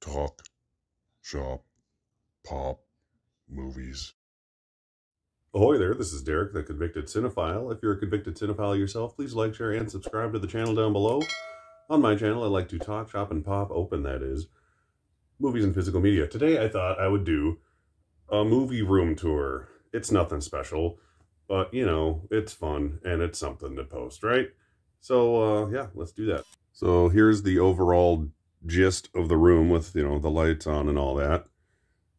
talk, shop, pop, movies. Ahoy there, this is Derek, the Convicted Cinephile. If you're a convicted cinephile yourself, please like, share, and subscribe to the channel down below. On my channel, I like to talk, shop, and pop open, that is, movies and physical media. Today I thought I would do a movie room tour. It's nothing special, but, you know, it's fun, and it's something to post, right? So, yeah, let's do that. So here's the overall gist of the room with, you know, the lights on and all that.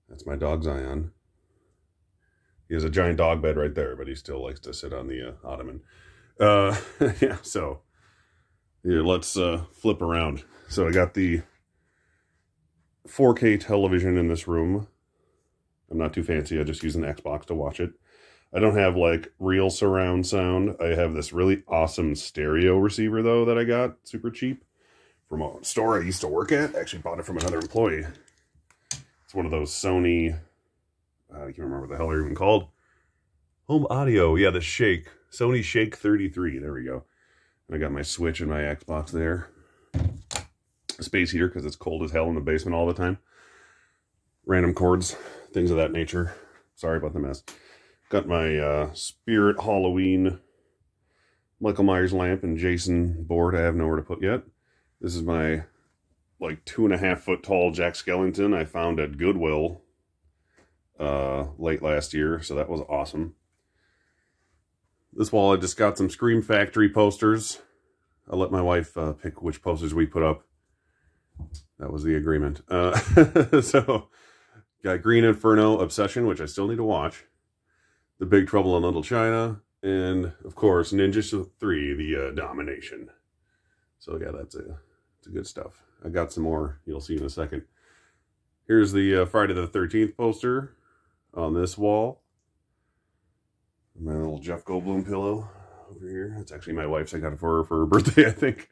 That's my dog Zion. He has a giant dog bed right there, but he still likes to sit on the ottoman. Yeah, so here, let's flip around. So I got the 4K television in this room. I'm not too fancy. I just use an Xbox to watch it. I don't have, like, real surround sound. I have this really awesome stereo receiver, though, that I got super cheap from a store I used to work at. I actually bought it from another employee. It's one of those Sony... I can't remember what the hell they're even called. Home audio. Yeah, the Shake. Sony Shake 33. There we go. And I got my Switch and my Xbox there. Space heater, because it's cold as hell in the basement all the time. Random cords. Things of that nature. Sorry about the mess. Got my Spirit Halloween Michael Myers lamp and Jason board I have nowhere to put yet. This is my, like, 2.5 foot tall Jack Skellington I found at Goodwill late last year, so that was awesome. This wall I just got some Scream Factory posters. I'll let my wife pick which posters we put up. That was the agreement. So got Green Inferno Obsession, which I still need to watch. The Big Trouble in Little China, and of course Ninja 3 the Domination. So yeah, that's good stuff. I got some more you'll see in a second. Here's the Friday the 13th poster on this wall. My little Jeff Goldblum pillow over here. That's actually my wife's. I got it for her birthday, I think.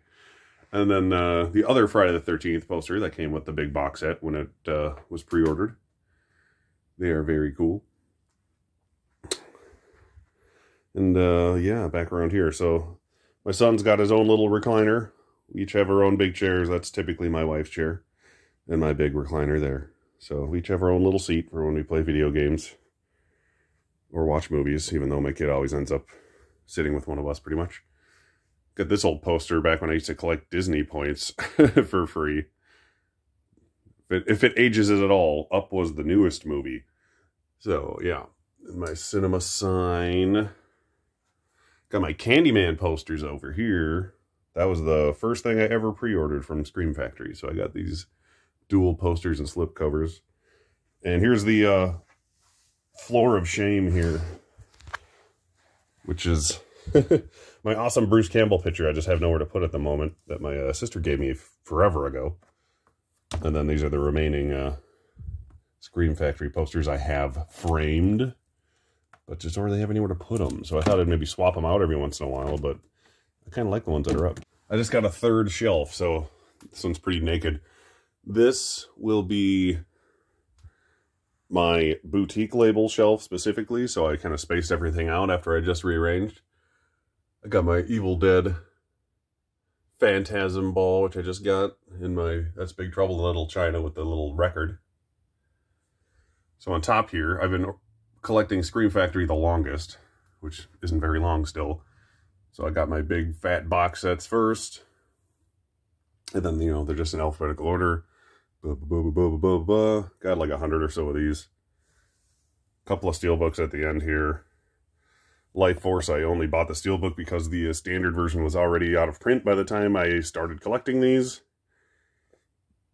And then the other Friday the 13th poster that came with the big box set when it was pre-ordered. They are very cool. And yeah, back around here. So my son's got his own little recliner. We each have our own big chairs. That's typically my wife's chair. And my big recliner there. So we each have our own little seat for when we play video games or watch movies, even though my kid always ends up sitting with one of us pretty much. Got this old poster back when I used to collect Disney points for free. If it ages it at all, Up was the newest movie. So yeah, my cinema sign. Got my Candyman posters over here. That was the first thing I ever pre-ordered from Scream Factory. So I got these dual posters and slip covers. And here's the Floor of Shame here, which is my awesome Bruce Campbell picture. I just have nowhere to put at the moment that my sister gave me forever ago. And then these are the remaining Scream Factory posters I have framed, but just don't really have anywhere to put them. So I thought I'd maybe swap them out every once in a while, but I kind of like the ones that are up. I just got a third shelf, so this one's pretty naked. This will be my boutique label shelf specifically, so I kind of spaced everything out after I just rearranged. I got my Evil Dead Phantasm ball, which I just got in my That's Big Trouble in Little China with the little record. So on top here, I've been collecting Scream Factory the longest, which isn't very long still. So I got my big fat box sets first. And then, you know, they're just in alphabetical order. Got like 100 or so of these. Couple of steelbooks at the end here. Life Force, I only bought the steelbook because the standard version was already out of print by the time I started collecting these.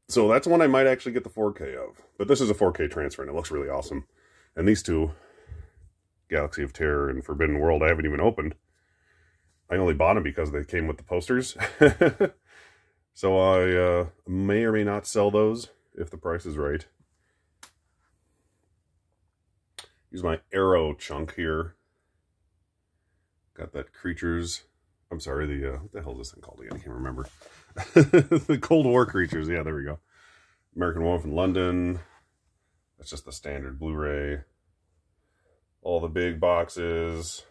So that's one I might actually get the 4K of. But this is a 4K transfer and it looks really awesome. And these two, Galaxy of Terror and Forbidden World, I haven't even opened. I only bought them because they came with the posters. So I may or may not sell those if the price is right. Use my Arrow chunk here. Got that Creatures. I'm sorry, what the hell is this thing called again? I can't remember. The Cold War Creatures. Yeah, there we go. American Wolf in London. That's just the standard Blu-ray. All the big boxes.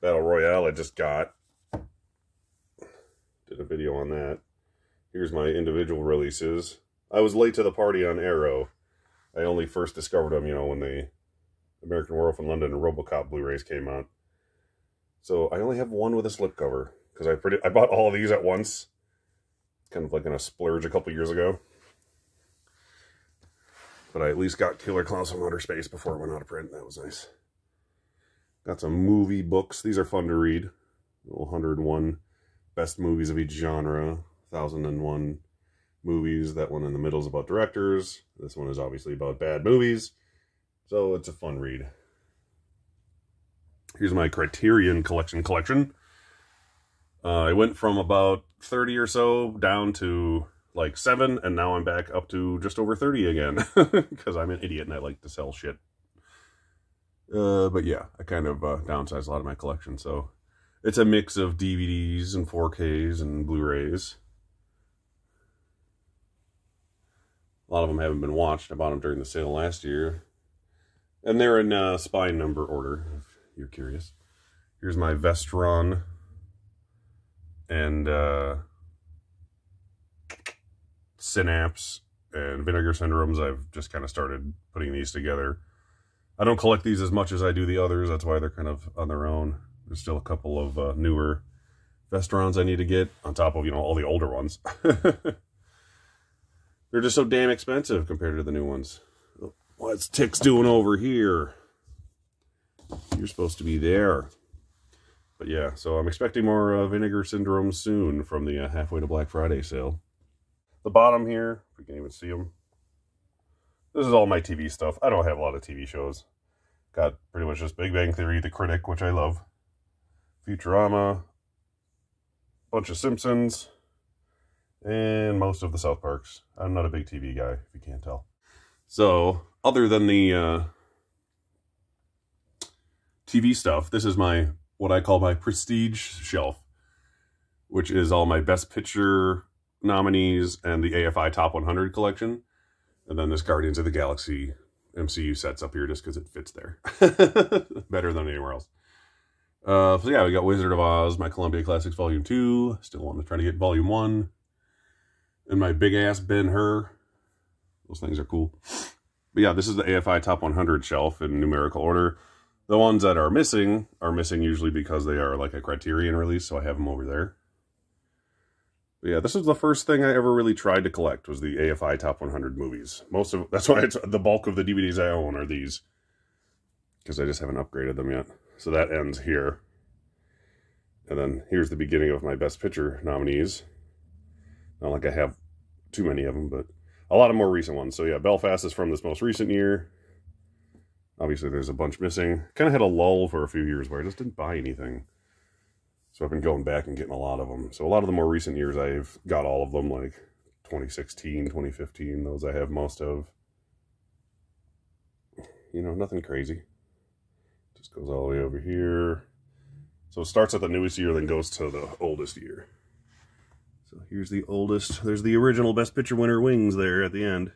Battle Royale I just got. Did a video on that. Here's my individual releases. I was late to the party on Arrow. I only first discovered them, you know, when the American Werewolf in London and RoboCop Blu-rays came out. So I only have one with a slipcover, because I bought all of these at once. Kind of like in a splurge a couple years ago. But I at least got Killer Clowns from Outer Space before it went out of print. That was nice. Got some movie books. These are fun to read. 101 best movies of each genre. 1001 movies. That one in the middle is about directors. This one is obviously about bad movies. So it's a fun read. Here's my Criterion collection. I went from about 30 or so down to like 7, and now I'm back up to just over 30 again. Because I'm an idiot and I like to sell shit. But yeah, I kind of downsized a lot of my collection, so it's a mix of DVDs and 4Ks and Blu-rays. A lot of them haven't been watched. I bought them during the sale last year. And they're in spine number order, if you're curious. Here's my Vestron and Synapse and Vinegar Syndromes. I've just kind of started putting these together. I don't collect these as much as I do the others. That's why they're kind of on their own. There's still a couple of newer Vestrons I need to get, on top of, you know, all the older ones. They're just so damn expensive compared to the new ones. What's Tick's doing over here? You're supposed to be there. But yeah, so I'm expecting more Vinegar Syndrome soon from the halfway to Black Friday sale. The bottom here, if we can even see them. This is all my TV stuff. I don't have a lot of TV shows. Got pretty much just Big Bang Theory, The Critic, which I love. Futurama. Bunch of Simpsons. And most of the South Parks. I'm not a big TV guy, if you can't tell. So, other than the TV stuff, this is my, what I call my prestige shelf, which is all my Best Picture nominees and the AFI Top 100 collection. And then this Guardians of the Galaxy MCU sets up here just because it fits there. Better than anywhere else. So yeah, we got Wizard of Oz, my Columbia Classics Volume 2. Still want to try to get Volume 1. And my big-ass Ben-Hur. Those things are cool. But yeah, this is the AFI Top 100 shelf in numerical order. The ones that are missing usually because they are like a Criterion release, so I have them over there. But yeah, this is the first thing I ever really tried to collect, was the AFI Top 100 movies. That's why it's the bulk of the DVDs I own are these, because I just haven't upgraded them yet. So that ends here. And then here's the beginning of my Best Picture nominees. Not like I have too many of them, but a lot of more recent ones. So yeah, Belfast is from this most recent year. Obviously there's a bunch missing. Kind of had a lull for a few years where I just didn't buy anything. So I've been going back and getting a lot of them. So a lot of the more recent years, I've got all of them, like 2016, 2015. Those I have most of. You know, nothing crazy. Just goes all the way over here. So it starts at the newest year, then goes to the oldest year. So here's the oldest. There's the original Best Picture winner Wings there at the end.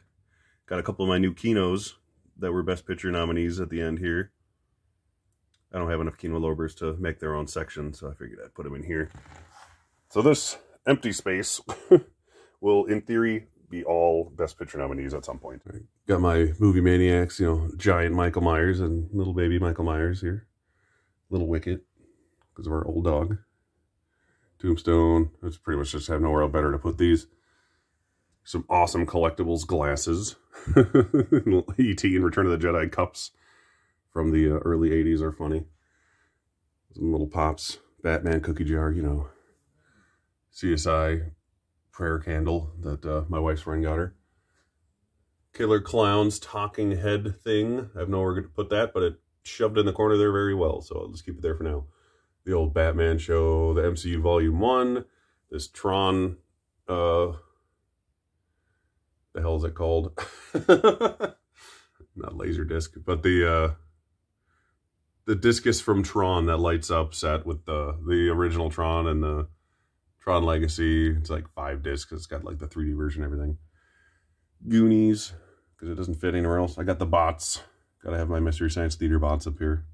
Got a couple of my new Kinos that were Best Picture nominees at the end here. I don't have enough Kino Lorbeers to make their own section, so I figured I'd put them in here. So this empty space will, in theory, be all Best Picture nominees at some point. Got my Movie Maniacs, you know, giant Michael Myers and little baby Michael Myers here. Little Wicket, because of our old dog. Tombstone. It's pretty much just have nowhere better to put these. Some awesome collectibles glasses. E.T. and Return of the Jedi cups from the early 80s are funny. Some little pops. Batman cookie jar, you know. CSI prayer candle that my wife's friend got her. Killer Clown's talking head thing. I have nowhere to put that, but it shoved in the corner there very well, so I'll just keep it there for now. The old Batman show, the MCU Volume 1, this Tron, the hell is it called? Not Laserdisc, but the discus from Tron that lights up set with the original Tron and the Tron Legacy. It's like 5 discs. It's got like the 3D version and everything. Goonies, because it doesn't fit anywhere else. I got the bots. Gotta have my Mystery Science Theater bots up here.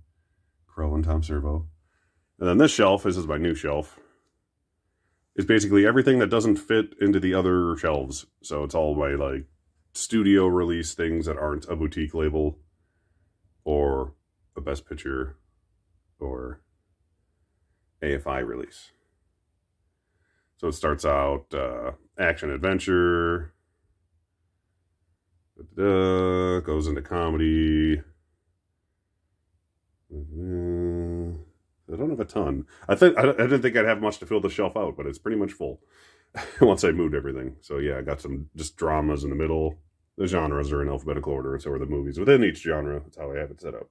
Crow and Tom Servo. And then this shelf, this is my new shelf, is basically everything that doesn't fit into the other shelves. So it's all my, like, studio release things that aren't a boutique label or a Best Picture or AFI release. So it starts out action adventure, goes into comedy. I don't have a ton. I didn't think I'd have much to fill the shelf out, but it's pretty much full once I moved everything. So yeah, I got some just dramas in the middle. The genres are in alphabetical order, and so are the movies within each genre. That's how I have it set up.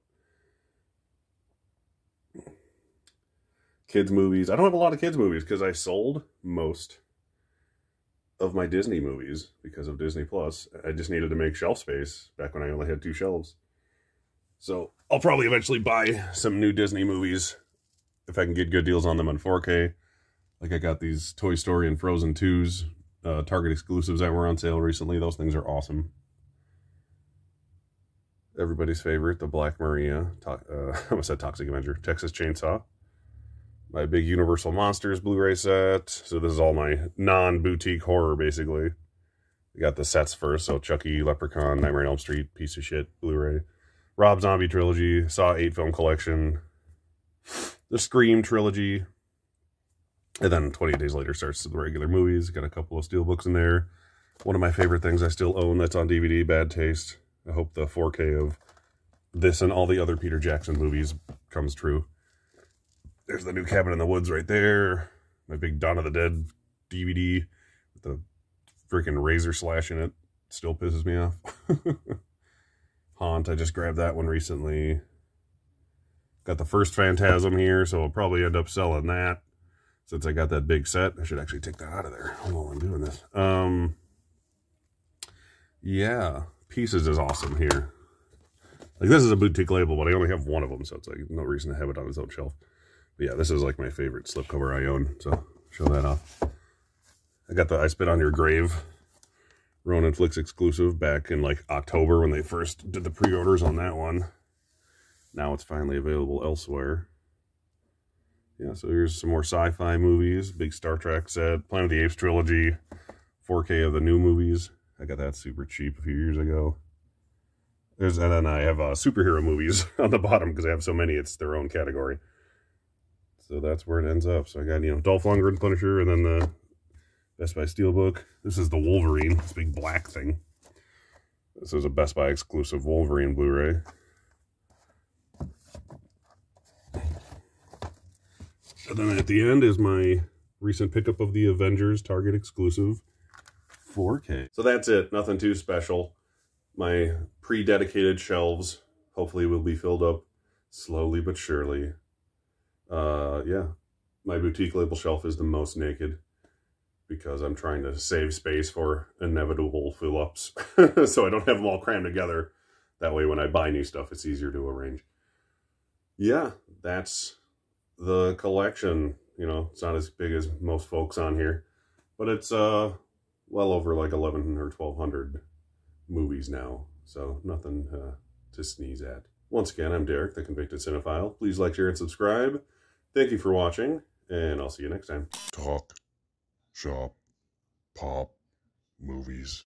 Kids movies. I don't have a lot of kids movies because I sold most of my Disney movies because of Disney Plus. I just needed to make shelf space back when I only had 2 shelves. So I'll probably eventually buy some new Disney movies if I can get good deals on them on 4K. Like I got these Toy Story and Frozen 2s, Target exclusives that were on sale recently. Those things are awesome. Everybody's favorite, the Black Maria, I almost said Toxic Avenger, Texas Chainsaw. My big Universal Monsters Blu-ray set. So this is all my non-boutique horror, basically. We got the sets first, so Chucky, Leprechaun, Nightmare on Elm Street, piece of shit Blu-ray. Rob Zombie trilogy, Saw 8 film collection, the Scream trilogy, and then 28 days later starts the regular movies. Got a couple of steelbooks in there. One of my favorite things I still own that's on DVD, Bad Taste. I hope the 4K of this and all the other Peter Jackson movies comes true. There's the new Cabin in the Woods right there. My big Dawn of the Dead DVD with the freaking razor slash in it. Still pisses me off. Haunt, I just grabbed that one recently. Got the first Phantasm here, so I'll probably end up selling that. Since I got that big set, I should actually take that out of there while I'm doing this. Yeah, Pieces is awesome here. Like, this is a boutique label, but I only have one of them, so it's like no reason to have it on its own shelf. But yeah, this is like my favorite slipcover I own, so show that off. I got the I Spit on Your Grave Ronin Flix exclusive back in like October when they first did the pre-orders on that one. Now it's finally available elsewhere. Yeah, so here's some more sci-fi movies. Big Star Trek set. Planet of the Apes trilogy. 4K of the new movies. I got that super cheap a few years ago. And then I have superhero movies on the bottom because I have so many, it's their own category. So that's where it ends up. So I got, Dolph Lundgren, Punisher, and then the Best Buy Steelbook. This is the Wolverine, this big black thing. This is a Best Buy exclusive Wolverine Blu-ray. And then at the end is my recent pickup of the Avengers Target exclusive 4K. So that's it. Nothing too special. My pre-dedicated shelves hopefully will be filled up slowly but surely. Yeah, my boutique label shelf is the most naked because I'm trying to save space for inevitable fill-ups. So I don't have them all crammed together. That way when I buy new stuff, it's easier to arrange. Yeah, that's the collection. It's not as big as most folks on here, but it's well over like 1,100 or 1,200 movies now, so nothing to sneeze at. Once again, I'm Derek, the Convicted Cinephile. Please like, share, and subscribe. Thank you for watching, and I'll see you next time. Talk, shop, pop, movies.